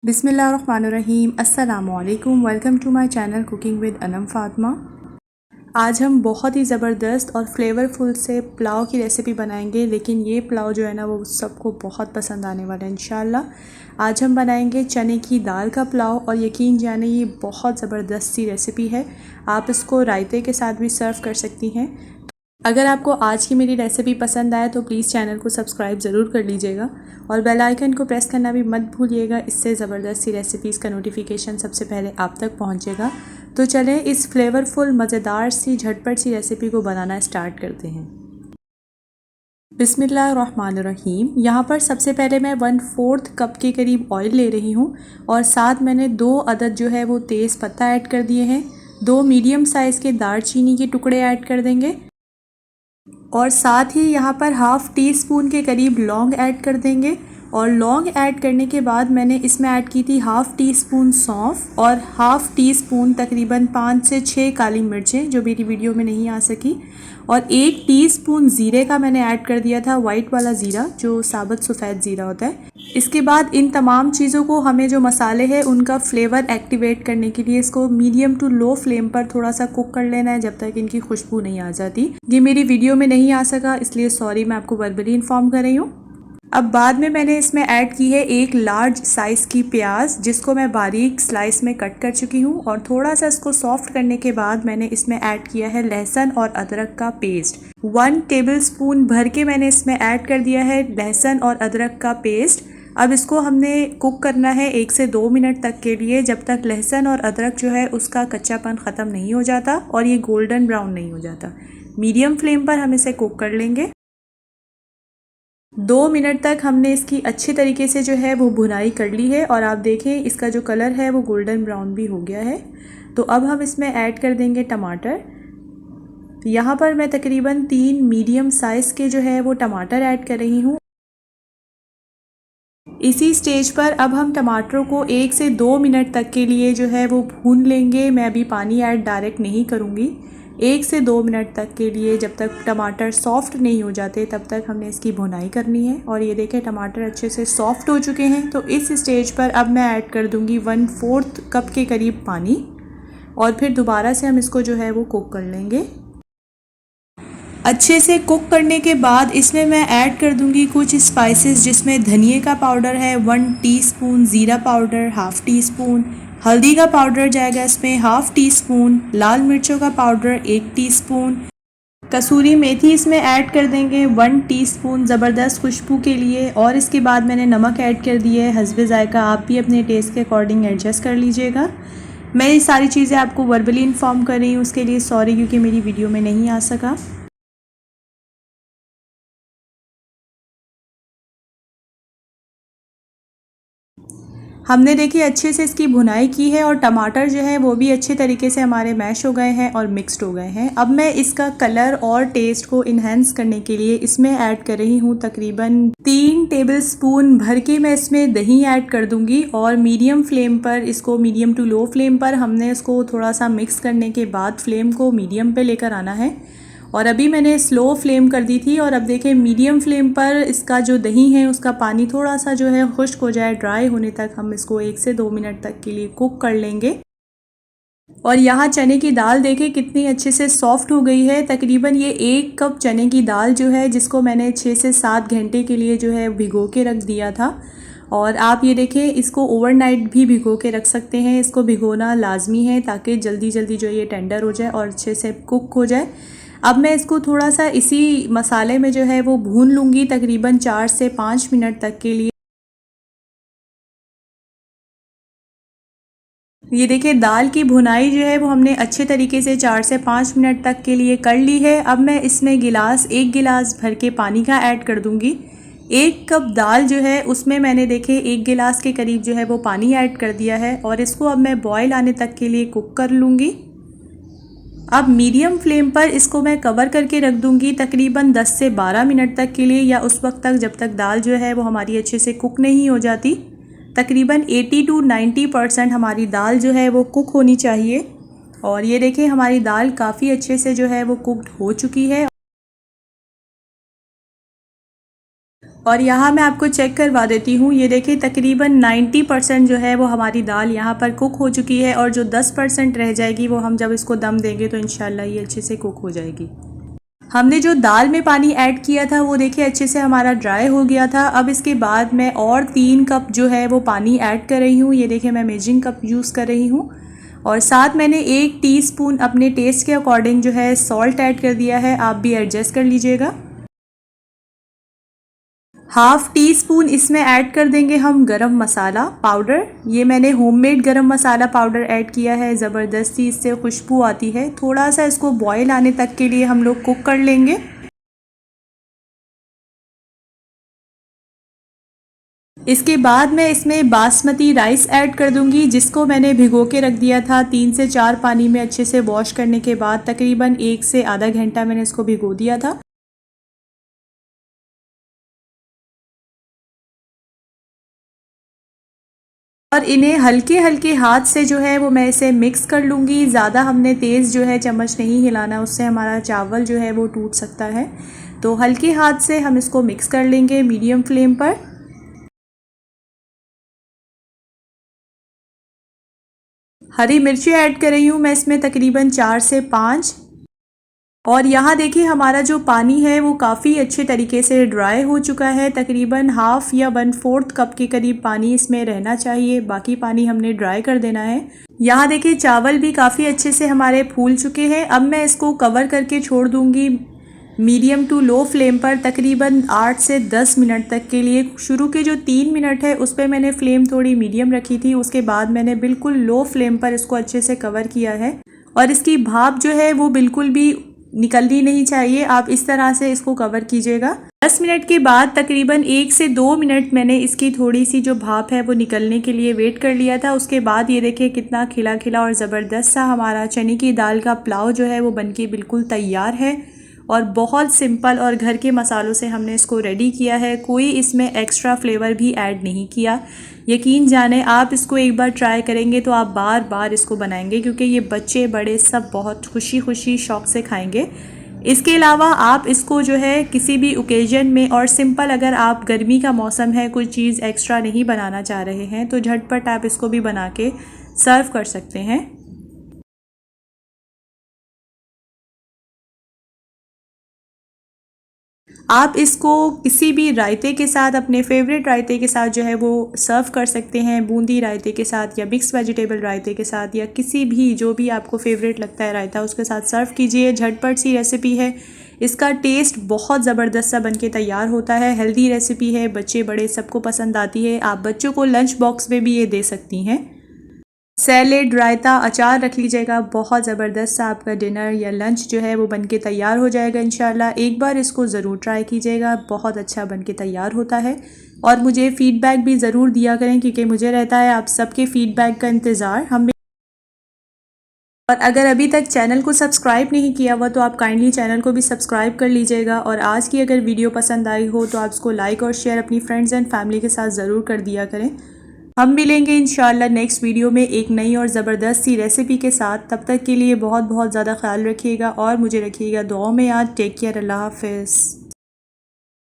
बिस्मिल्लाहिर्रहमानिर्रहीम। अस्सलामुअलैकुम। Welcome to my channel cooking with Anam Fatima. आज हम बहुत ही ज़बरदस्त और फ्लेवरफुल से पुलाव की रेसिपी बनाएंगे, लेकिन ये पुलाव जो है ना वो सबको बहुत पसंद आने वाला है इंशाल्लाह। आज हम बनाएंगे चने की दाल का पुलाव और यकीन जाने ये बहुत ज़बरदस्त सी रेसिपी है। आप इसको रायते के साथ भी सर्व कर सकती हैं। अगर आपको आज की मेरी रेसिपी पसंद आए तो प्लीज़ चैनल को सब्सक्राइब ज़रूर कर लीजिएगा और बेल आइकन को प्रेस करना भी मत भूलिएगा। इससे ज़बरदस्त सी रेसिपीज़ का नोटिफिकेशन सबसे पहले आप तक पहुंचेगा। तो चलें इस फ्लेवरफुल मज़ेदार सी झटपट सी रेसिपी को बनाना स्टार्ट करते हैं। बिस्मिल्लाहिर्रहमानिर्रहीम। यहाँ पर सबसे पहले मैं 1/4 कप के करीब ऑयल ले रही हूँ और साथ मैंने 2 अदद जो है वो तेज़ पत्ता ऐड कर दिए हैं। 2 मीडियम साइज़ के दालचीनी के टुकड़े ऐड कर देंगे और साथ ही यहाँ पर हाफ़ टी स्पून के करीब लौंग ऐड कर देंगे। और लौंग ऐड करने के बाद मैंने इसमें ऐड की थी हाफ़ टी स्पून सौंफ और हाफ़ टी स्पून तकरीबन 5 से 6 काली मिर्चें जो मेरी वीडियो में नहीं आ सकी। और 1 टीस्पून ज़ीरे का मैंने ऐड कर दिया था, वाइट वाला ज़ीरा जो साबुत सफ़ेद ज़ीरा होता है। इसके बाद इन तमाम चीज़ों को हमें जो मसाले हैं उनका फ्लेवर एक्टिवेट करने के लिए इसको मीडियम टू लो फ्लेम पर थोड़ा सा कुक कर लेना है जब तक इनकी खुशबू नहीं आ जाती। ये मेरी वीडियो में नहीं आ सका इसलिए सॉरी, मैं आपको वर्बली इन्फॉर्म कर रही हूँ। अब बाद में मैंने इसमें ऐड की है 1 लार्ज साइज़ की प्याज जिसको मैं बारीक स्लाइस में कट कर चुकी हूँ। और थोड़ा सा इसको सॉफ्ट करने के बाद मैंने इसमें ऐड किया है लहसुन और अदरक का पेस्ट। 1 टेबलस्पून भर के मैंने इसमें ऐड कर दिया है लहसुन और अदरक का पेस्ट। अब इसको हमने कुक करना है 1 से 2 मिनट तक के लिए, जब तक लहसुन और अदरक जो है उसका कच्चापन ख़त्म नहीं हो जाता और ये गोल्डन ब्राउन नहीं हो जाता। मीडियम फ्लेम पर हम इसे कुक कर लेंगे। 2 मिनट तक हमने इसकी अच्छी तरीके से जो है वो भुनाई कर ली है और आप देखें इसका जो कलर है वो गोल्डन ब्राउन भी हो गया है। तो अब हम इसमें ऐड कर देंगे टमाटर। यहाँ पर मैं तकरीबन 3 मीडियम साइज़ के जो है वो टमाटर ऐड कर रही हूँ। इसी स्टेज पर अब हम टमाटरों को 1 से 2 मिनट तक के लिए जो है वो भून लेंगे। मैं अभी पानी ऐड डायरेक्ट नहीं करूँगी। 1 से 2 मिनट तक के लिए, जब तक टमाटर सॉफ्ट नहीं हो जाते तब तक हमने इसकी भुनाई करनी है। और ये देखें टमाटर अच्छे से सॉफ्ट हो चुके हैं। तो इस स्टेज पर अब मैं ऐड कर दूँगी 1/4 कप के करीब पानी और फिर दोबारा से हम इसको जो है वो कुक कर लेंगे। अच्छे से कुक करने के बाद इसमें मैं ऐड कर दूंगी कुछ स्पाइसेस, जिसमें धनिए का पाउडर है 1 टीस्पून, ज़ीरा पाउडर हाफ़ टी स्पून, हल्दी का पाउडर जाएगा इसमें हाफ़ टी स्पून, लाल मिर्चों का पाउडर 1 टीस्पून, कसूरी मेथी इसमें ऐड कर देंगे 1 टीस्पून ज़बरदस्त खुशबू के लिए। और इसके बाद मैंने नमक ऐड कर दिया है हस्बे ज़ायका, आप भी अपने टेस्ट के अकॉर्डिंग एडजस्ट कर लीजिएगा। मैं ये सारी चीज़ें आपको वर्बली इन्फॉर्म कर रही हूँ, उसके लिए सॉरी क्योंकि मेरी वीडियो में नहीं आ सका। हमने देखिए अच्छे से इसकी भुनाई की है और टमाटर जो है वो भी अच्छे तरीके से हमारे मैश हो गए हैं और मिक्स्ड हो गए हैं। अब मैं इसका कलर और टेस्ट को इन्हेंस करने के लिए इसमें ऐड कर रही हूँ तकरीबन 3 टेबलस्पून भर के मैं इसमें दही ऐड कर दूंगी। और मीडियम फ्लेम पर इसको, मीडियम टू लो फ्लेम पर हमने इसको थोड़ा सा मिक्स करने के बाद फ्लेम को मीडियम पे लेकर आना है। और अभी मैंने स्लो फ्लेम कर दी थी और अब देखें मीडियम फ्लेम पर इसका जो दही है उसका पानी थोड़ा सा जो है खुश्क हो जाए, ड्राई होने तक हम इसको 1 से 2 मिनट तक के लिए कुक कर लेंगे। और यहाँ चने की दाल देखें कितनी अच्छे से सॉफ्ट हो गई है। तकरीबन ये 1 कप चने की दाल जो है जिसको मैंने 6 से 7 घंटे के लिए जो है भिगो के रख दिया था। और आप ये देखें इसको ओवरनाइट भी भिगो के रख सकते हैं। इसको भिगोना लाजमी है ताकि जल्दी जल्दी जो ये टेंडर हो जाए और अच्छे से कुक हो जाए। अब मैं इसको थोड़ा सा इसी मसाले में जो है वो भून लूँगी तकरीबन 4 से 5 मिनट तक के लिए। ये देखिए दाल की भुनाई जो है वो हमने अच्छे तरीके से 4 से 5 मिनट तक के लिए कर ली है। अब मैं इसमें 1 गिलास भर के पानी का ऐड कर दूंगी। 1 कप दाल जो है उसमें मैंने देखे 1 गिलास के करीब जो है वो पानी ऐड कर दिया है और इसको अब मैं बॉयल आने तक के लिए कुक कर लूँगी। अब मीडियम फ्लेम पर इसको मैं कवर करके रख दूंगी तकरीबन 10 से 12 मिनट तक के लिए, या उस वक्त तक जब तक दाल जो है वो हमारी अच्छे से कुक नहीं हो जाती। तकरीबन 80 टू 90% हमारी दाल जो है वो कुक होनी चाहिए। और ये देखिए हमारी दाल काफ़ी अच्छे से जो है वो कुकड हो चुकी है। और यहाँ मैं आपको चेक करवा देती हूँ। ये देखिए तकरीबन 90% जो है वो हमारी दाल यहाँ पर कुक हो चुकी है और जो 10% रह जाएगी वो हम जब इसको दम देंगे तो इंशाल्लाह ये अच्छे से कुक हो जाएगी। हमने जो दाल में पानी ऐड किया था वो देखिए अच्छे से हमारा ड्राई हो गया था। अब इसके बाद मैं और 3 कप जो है वो पानी ऐड कर रही हूँ। ये देखिए मैं मेजरिंग कप यूज़ कर रही हूँ और साथ मैंने 1 टीस्पून अपने टेस्ट के अकॉर्डिंग जो है सॉल्ट ऐड कर दिया है। आप भी एडजस्ट कर लीजिएगा। हाफ़ टी स्पून इसमें ऐड कर देंगे हम गरम मसाला पाउडर। ये मैंने होममेड गरम मसाला पाउडर ऐड किया है। ज़बरदस्ती इससे खुशबू आती है। थोड़ा सा इसको बॉयल आने तक के लिए हम लोग कुक कर लेंगे। इसके बाद मैं इसमें बासमती राइस ऐड कर दूंगी, जिसको मैंने भिगो के रख दिया था 3 से 4 पानी में अच्छे से वॉश करने के बाद। तकरीबन 1 से आधा घंटा मैंने इसको भिगो दिया था। और इन्हें हल्के हल्के हाथ से जो है वो मैं इसे मिक्स कर लूँगी। ज़्यादा हमने तेज़ जो है चम्मच नहीं हिलाना, उससे हमारा चावल जो है वो टूट सकता है। तो हल्के हाथ से हम इसको मिक्स कर लेंगे मीडियम फ्लेम पर। हरी मिर्ची ऐड कर रही हूँ मैं इसमें तकरीबन 4 से 5। और यहाँ देखिए हमारा जो पानी है वो काफ़ी अच्छे तरीके से ड्राई हो चुका है। तकरीबन हाफ़ या 1/4 कप के करीब पानी इसमें रहना चाहिए, बाकी पानी हमने ड्राई कर देना है। यहाँ देखिए चावल भी काफ़ी अच्छे से हमारे फूल चुके हैं। अब मैं इसको कवर करके छोड़ दूँगी मीडियम टू लो फ्लेम पर तकरीबन 8 से 10 मिनट तक के लिए। शुरू के जो 3 मिनट है उस पर मैंने फ्लेम थोड़ी मीडियम रखी थी, उसके बाद मैंने बिल्कुल लो फ्लेम पर इसको अच्छे से कवर किया है। और इसकी भाप जो है वो बिल्कुल भी निकलनी नहीं चाहिए। आप इस तरह से इसको कवर कीजिएगा। 10 मिनट के बाद तकरीबन 1 से 2 मिनट मैंने इसकी थोड़ी सी जो भाप है वो निकलने के लिए वेट कर लिया था। उसके बाद ये देखिए कितना खिला खिला और ज़बरदस्त सा हमारा चने की दाल का पुलाव जो है वो बनके बिल्कुल तैयार है। और बहुत सिंपल और घर के मसालों से हमने इसको रेडी किया है। कोई इसमें एक्स्ट्रा फ्लेवर भी ऐड नहीं किया। यकीन जाने आप इसको एक बार ट्राई करेंगे तो आप बार बार इसको बनाएंगे, क्योंकि ये बच्चे बड़े सब बहुत खुशी खुशी शौक़ से खाएंगे। इसके अलावा आप इसको जो है किसी भी ओकेजन में और सिंपल, अगर आप गर्मी का मौसम है कोई चीज़ एक्स्ट्रा नहीं बनाना चाह रहे हैं तो झटपट आप इसको भी बना के सर्व कर सकते हैं। आप इसको किसी भी रायते के साथ, अपने फेवरेट रायते के साथ जो है वो सर्व कर सकते हैं। बूंदी रायते के साथ या मिक्स वेजिटेबल रायते के साथ या किसी भी जो भी आपको फेवरेट लगता है रायता, उसके साथ सर्व कीजिए। झटपट सी रेसिपी है। इसका टेस्ट बहुत ज़बरदस्त सा बनके तैयार होता है। हेल्दी रेसिपी है, बच्चे बड़े सबको पसंद आती है। आप बच्चों को लंच बॉक्स में भी ये दे सकती हैं। सैलेड, रायता, अचार रख लीजिएगा। बहुत ज़बरदस्त सा आपका डिनर या लंच जो है वो बनके तैयार हो जाएगा इंशाल्लाह। एक बार इसको ज़रूर ट्राई कीजिएगा, बहुत अच्छा बनके तैयार होता है। और मुझे फ़ीडबैक भी ज़रूर दिया करें, क्योंकि मुझे रहता है आप सबके फ़ीडबैक का इंतज़ार। और अगर अभी तक चैनल को सब्सक्राइब नहीं किया हुआ तो आप काइंडली चैनल को भी सब्सक्राइब कर लीजिएगा। और आज की अगर वीडियो पसंद आई हो तो आप इसको लाइक और शेयर अपनी फ्रेंड्स एंड फैमिली के साथ ज़रूर कर दिया करें। हम मिलेंगे इंशाल्लाह नेक्स्ट वीडियो में एक नई और ज़बरदस्त सी रेसिपी के साथ। तब तक के लिए बहुत बहुत ज़्यादा ख्याल रखिएगा और मुझे रखिएगा दुआओं में याद। टेक केयर, अल्लाह हाफ़िज़।